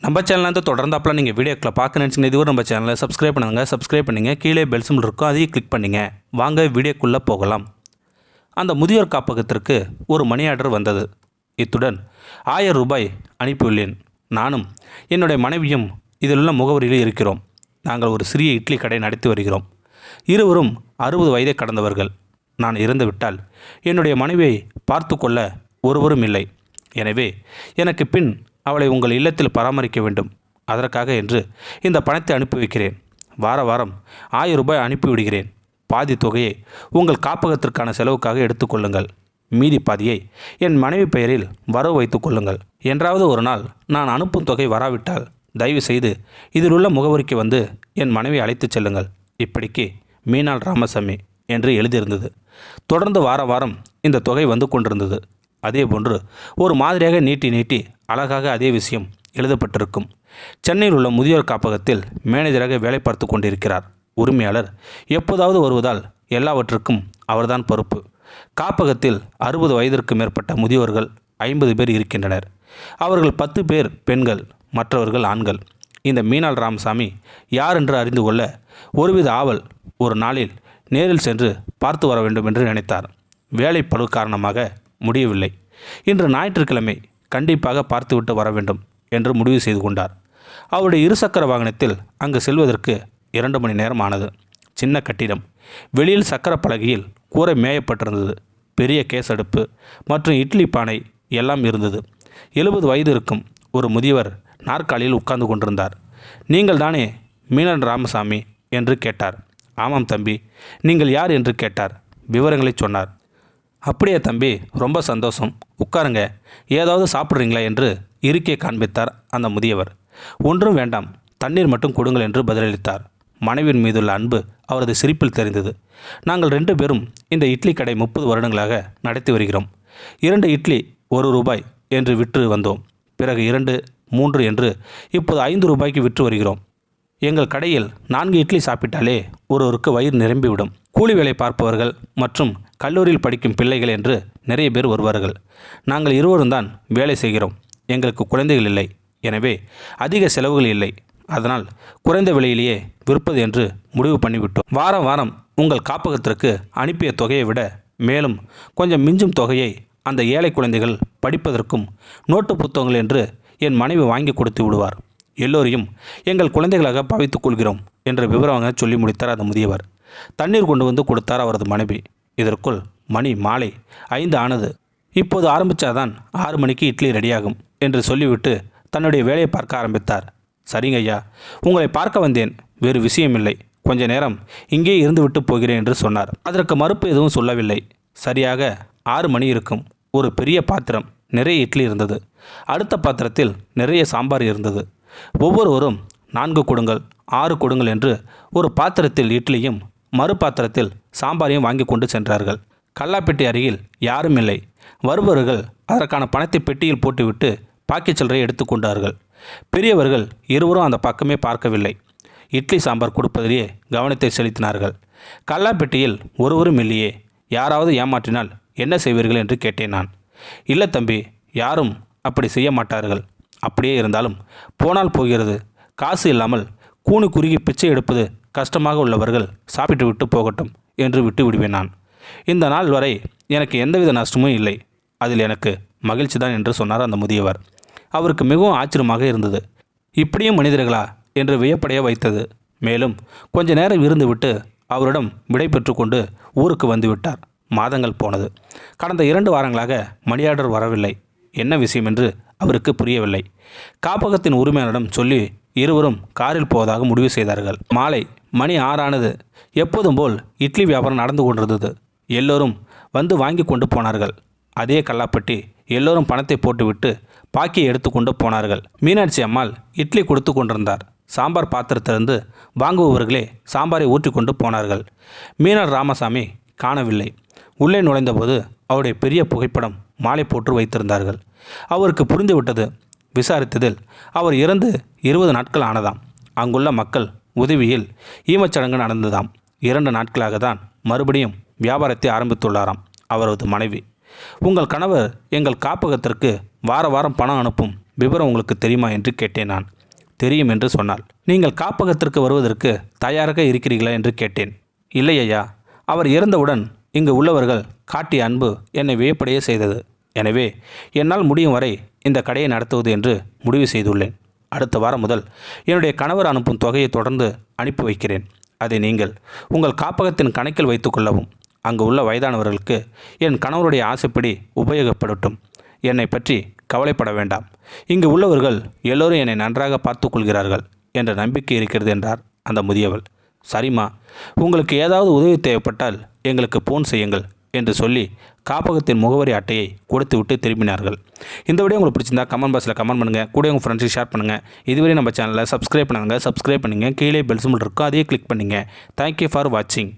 நம்ம சேனலில் தொடர்ந்தாப்பில் நீங்கள் வீடியோக்களை பார்க்க நினச்சிங்க இதுவரை நம்ம சேனலை சப்ஸ்கிரைப் பண்ணுங்கள் கீழே பெல் சிம்பிள் இருக்கும் அதையும் கிளிக் பண்ணுங்கள். வாங்க வீடியோக்குள்ளே போகலாம். அந்த முதியோர் காப்பகத்திற்கு ஒரு மணி ஆர்டர் வந்தது. இத்துடன் 1000 ரூபாய் அனுப்பியுள்ளேன். நானும் என்னுடைய மனைவியும் இதில் உள்ள முகவரியில் இருக்கிறோம். நாங்கள் ஒரு சிறிய இட்லி கடை நடத்தி வருகிறோம். இருவரும் 60 வயதை கடந்தவர்கள். நான் இறந்துவிட்டால் என்னுடைய மனைவியை பார்த்து கொள்ள ஒருவரும் இல்லை. எனவே எனக்கு பின் அவளை உங்கள் இல்லத்தில் பராமரிக்க வேண்டும். அதற்காக என்று இந்த பணத்தை அனுப்பி வைக்கிறேன். வார வாரம் 1000 ரூபாய் அனுப்பிவிடுகிறேன். பாதி தொகையை உங்கள் காப்பகத்திற்கான செலவுக்காக எடுத்துக்கொள்ளுங்கள். மீதி பாதியை என் மனைவி பெயரில் வரவு வைத்துக் கொள்ளுங்கள். என்றாவது ஒரு நாள் நான் அனுப்பும் தொகை வராவிட்டால் தயவு செய்து இதில் உள்ள முகவரிக்கு வந்து என் மனைவி அழைத்துச் செல்லுங்கள். இப்படிக்கு மீனாள் ராமசாமி என்று எழுதியிருந்தது. தொடர்ந்து வாரம் இந்த தொகை வந்து கொண்டிருந்தது. அதேபோன்று ஒரு மாதிரியாக நீட்டி அழகாக அதே விஷயம் எழுதப்பட்டிருக்கும். சென்னையில் உள்ள முதியோர் காப்பகத்தில் மேனேஜராக வேலை பார்த்து கொண்டிருக்கிறார். உரிமையாளர் எப்போதாவது வருவதால் எல்லாவற்றுக்கும் அவர்தான் பொறுப்பு. காப்பகத்தில் 60 வயதிற்கு மேற்பட்ட முதியோர்கள் 50 பேர் இருக்கின்றனர். அவர்கள் 10 பேர் பெண்கள், மற்றவர்கள் ஆண்கள். இந்த மீனாள் ராமசாமி யார் என்று அறிந்து கொள்ள ஒருவித ஆவல். ஒரு நாளில் நேரில் சென்று பார்த்து வர வேண்டும் என்று நினைத்தார். வேலை பளு காரணமாக முடியவில்லை. இன்று ஞாயிற்றுக்கிழமை கண்டிப்பாக பார்த்துவிட்டு வர வேண்டும் என்று முடிவு செய்து கொண்டார். அவருடைய இருசக்கர வாகனத்தில் அங்கு செல்வதற்கு 2 மணி நேரம் ஆனது. சின்ன கட்டிடம். வெளியில் சக்கர பலகையில் கூரை மேயப்பட்டிருந்தது. பெரிய கேஸ் அடுப்பு மற்றும் இட்லி பானை எல்லாம் இருந்தது. 70 வயது இருக்கும் ஒரு முதியவர் நாற்காலியில் உட்கார்ந்து கொண்டிருந்தார். நீங்கள் தானே மீனாள் ராமசாமி என்று கேட்டார். ஆமாம் தம்பி, நீங்கள் யார் என்று கேட்டார். விவரங்களை சொன்னார். அப்படியே தம்பி, ரொம்ப சந்தோஷம், உட்காருங்க, ஏதாவது சாப்பிட்றீங்களா என்று இருக்கை காண்பித்தார் அந்த முதியவர். ஒன்றும் வேண்டாம், தண்ணீர் மட்டும் கொடுங்கள் என்று பதிலளித்தார். மனைவியின் மீதுள்ள அன்பு அவரது சிரிப்பில் தெரிந்தது. நாங்கள் 2 பேரும் இந்த இட்லி கடை 30 வருடங்களாக நடத்தி வருகிறோம். 2 இட்லி 1 ரூபாய் என்று விற்று வந்தோம். பிறகு 2, 3 என்று இப்போது 5 ரூபாய்க்கு விற்று வருகிறோம். எங்கள் கடையில் 4 இட்லி சாப்பிட்டாலே ஒருவருக்கு வயிறு நிரம்பிவிடும். கூலி வேலை பார்ப்பவர்கள் மற்றும் கல்லூரியில் படிக்கும் பிள்ளைகள் என்று நிறைய பேர் வருவார்கள். நாங்கள் இருவரும் தான் வேலை செய்கிறோம். எங்களுக்கு குழந்தைகள் இல்லை. எனவே அதிக செலவுகள் இல்லை. அதனால் குறைந்த விலையிலேயே விற்பது என்று முடிவு பண்ணிவிட்டோம். வாரம் உங்கள் காப்பகத்திற்கு அனுப்பிய தொகையை விட மேலும் கொஞ்சம் மிஞ்சும் தொகையை அந்த ஏழை குழந்தைகள் படிப்பதற்கும் நோட்டு புத்தகங்கள் என்று என் மனைவி வாங்கி கொடுத்து விடுவார். எல்லோரையும் எங்கள் குழந்தைகளாக பாவித்துக் கொள்கிறோம் என்று விவரமாக சொல்லி முடித்தார் அந்த முதியவர். தண்ணீர் கொண்டு வந்து கொடுத்தார் அவரது மனைவி. இதற்குள் மணி மாலை 5 ஆனது. இப்போது ஆரம்பித்தாதான் 6 மணிக்கு இட்லி ரெடியாகும் என்று சொல்லிவிட்டு தன்னுடைய வேலையை பார்க்க ஆரம்பித்தார். சரிங்க ஐயா, உங்களை பார்க்க வந்தேன், வேறு விஷயமில்லை, கொஞ்ச நேரம் இங்கே இருந்துவிட்டு போகிறேன் என்று சொன்னார். அதற்கு மறுப்பு எதுவும் சொல்லவில்லை. சரியாக 6 மணி இருக்கும். ஒரு பெரிய பாத்திரம் நிறைய இட்லி இருந்தது. அடுத்த பாத்திரத்தில் நிறைய சாம்பார் இருந்தது. ஒவ்வொருவரும் 4 கொடுங்கள், 6 கொடுங்கள் என்று ஒரு பாத்திரத்தில் இட்லியும் மறு பாத்திரத்தில் சாம்பாரையும் வாங்கி கொண்டு சென்றார்கள். கல்லாப்பெட்டி அருகில் யாரும் இல்லை. வருபவர்கள் அதற்கான பணத்தை பெட்டியில் போட்டுவிட்டு பாக்கி சில்லறை எடுத்துக்கொண்டார்கள். பெரியவர்கள் இருவரும் அந்த பக்கமே பார்க்கவில்லை. இட்லி சாம்பார் கொடுப்பதிலேயே கவனத்தை செலுத்தினார்கள். கல்லாப்பெட்டியில் ஒருவரும் இல்லையே. யாராவது ஏமாற்றினால் என்ன செய்வீர்கள் என்று கேட்டேன் நான். இல்லை தம்பி, யாரும் அப்படி செய்ய மாட்டார்கள். அப்படியே இருந்தாலும் போனால் போகிறது. காசு இல்லாமல் கூனி குறுகி பிச்சை எடுப்பது கஷ்டமாக உள்ளவர்கள் சாப்பிட்டு விட்டு போகட்டும் என்று விட்டு விடுவேன் நான். இந்த நாள் வரை எனக்கு எந்தவித நஷ்டமும் இல்லை. அதில் எனக்கு மகிழ்ச்சி தான் என்று சொன்னார் அந்த முதியவர். அவருக்கு மிகவும் ஆச்சரியமாக இருந்தது. இப்படியும் மனிதர்களா என்று வியப்படைய வைத்தது. மேலும் கொஞ்ச நேரம் இருந்துவிட்டு அவரிடம் விடை பெற்று கொண்டு ஊருக்கு வந்துவிட்டார். மாதங்கள் போனது. கடந்த 2 வாரங்களாக மணி ஆர்டர் வரவில்லை. என்ன விஷயம் என்று அவருக்கு புரியவில்லை. காப்பகத்தின் உரிமையாளரிடம் சொல்லி இருவரும் காரில் போவதாக முடிவு செய்தார்கள். மாலை மணி 6 ஆனது. எப்போதும் போல் இட்லி வியாபாரம் நடந்து கொண்டிருந்தது. எல்லோரும் வந்து வாங்கி கொண்டு போனார்கள். அதே கல்லாப்பட்டி எல்லோரும் பணத்தை போட்டுவிட்டு பாக்கியை எடுத்துக்கொண்டு போனார்கள். மீனாட்சி அம்மாள் இட்லி கொடுத்து கொண்டிருந்தார். சாம்பார் பாத்திரத்திலிருந்து வாங்குபவர்களே சாம்பாரை ஊற்றி கொண்டு போனார்கள். மீனாள் ராமசாமி காணவில்லை. உள்ளே நுழைந்தபோது அவருடைய பெரிய புகைப்படம் மாலை போட்டு வைத்திருந்தார்கள். அவருக்கு புரிந்துவிட்டது. விசாரித்ததில் அவர் இறந்து 20 நாட்கள் ஆனதாம். அங்குள்ள மக்கள் உதவியில் ஈமச்சடங்கு நடந்ததாம். 2 நாட்களாக தான் மறுபடியும் வியாபாரத்தை ஆரம்பித்துள்ளாராம் அவரது மனைவி. உங்கள் கணவர் எங்கள் காப்பகத்திற்கு வாரம் பணம் அனுப்பும் விவரம் உங்களுக்கு தெரியுமா என்று கேட்டேன். நான் தெரியும் என்று சொன்னாள். நீங்கள் காப்பகத்திற்கு வருவதற்கு தயாராக இருக்கிறீர்களா என்று கேட்டேன். இல்லை ஐயா, அவர் இறந்தவுடன் இங்கு உள்ளவர்கள் காட்டிய அன்பு என்னை வியப்படைய செய்தது. எனவே என்னால் முடியும் வரை இந்த கடையை நடத்துவது என்று முடிவு செய்துள்ளேன். அடுத்த வாரம் முதல் என்னுடைய கணவர் அனுப்பும் தொகையை தொடர்ந்து அனுப்பி வைக்கிறேன். அதை நீங்கள் உங்கள் காப்பகத்தின் கணக்கில் வைத்து கொள்ளவும். அங்கு உள்ள வயதானவர்களுக்கு என் கணவருடைய ஆசைப்படி உபயோகப்படட்டும். என்னை பற்றி கவலைப்பட வேண்டாம். இங்கு உள்ளவர்கள் எல்லோரும் என்னை நன்றாக பார்த்து கொள்கிறார்கள் என்ற நம்பிக்கை இருக்கிறது என்றார் அந்த முதியவள். சரிம்மா, உங்களுக்கு ஏதாவது உதவி தேவைப்பட்டால் எங்களுக்கு ஃபோன் செய்யுங்கள் என்று சொல்லி காப்பகத்தின் முகவரி அட்டையை கொடுத்து விட்டு திரும்பினார்கள். இந்த வீடியோ உங்களுக்கு பிடிச்சிருந்தா கமெண்ட் பாக்ஸில் கமெண்ட் பண்ணுங்கள். கூட உங்கள் ஃப்ரெண்ட்ஸுக்கு ஷேர் பண்ணுங்கள். இதுவரை நம்ம சேனலை சப்ஸ்கிரைப் பண்ணுங்கள். கீழே பெல் சிம்பல் இருக்கும், அதையே கிளிக் பண்ணுங்கள். தேங்க்யூ ஃபார் வாட்சிங்.